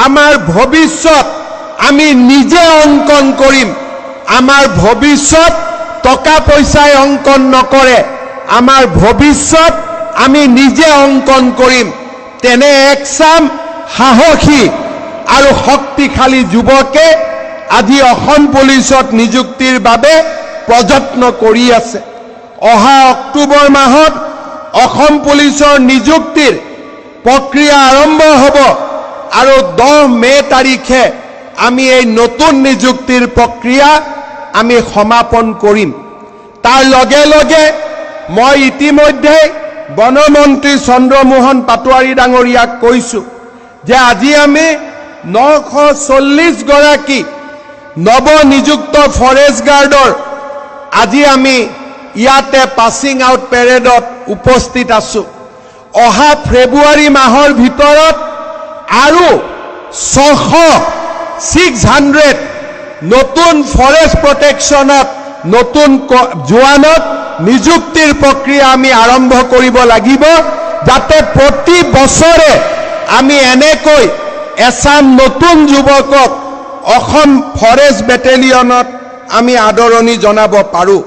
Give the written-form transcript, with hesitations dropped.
আমাৰ ভৱিষ্যত আমি নিজে অংকন কৰিম। আমাৰ ভৱিষ্যত টকা পইচাই অংকন নকৰে, আমাৰ ভৱিষ্যত আমি নিজে অংকন কৰিম। তেনে একচাম সাহসী আৰু শক্তিশালী যুৱকে আজি অসম পুলিচত নিযুক্তিৰ বাবে প্ৰযত্ন কৰি আছে। অহা অক্টোবৰ মাহত অসম পুলিচৰ নিযুক্তিৰ প্ৰক্ৰিয়া আৰম্ভ হ'ব আৰু 10 মে তাৰিখে আমি এই নতুন নিযুক্তিৰ প্ৰক্ৰিয়া আমি সমাপন কৰিম। তাৰ লগে লগে মই ইতিমধ্যে বনমন্ত্ৰী চন্দ্ৰমোহন পাটোৱাৰী ডাঙৰীয়াক কৈছোঁ যে আজি আমি 940 গৰাকী নৱনিযুক্ত ফৰেষ্ট গাৰ্ডৰ আজি আমি ইয়াতে পাছিং আউট পেৰেডত উপস্থিত আছোঁ। অহা ফেব্ৰুৱাৰী মাহৰ ভিতৰত আৰু 600 নতুন ফৰেষ্ট প্ৰটেকশ্যনত নতুন জোৱানত নিযুক্তিৰ প্ৰক্ৰিয়া আমি আৰম্ভ কৰিব লাগিব, যাতে প্ৰতি বছৰে আমি এনেকৈ এচাম নতুন যুৱকক অসম ফৰেষ্ট বেটেলিয়নত আমি আদৰণি জনাব পাৰোঁ।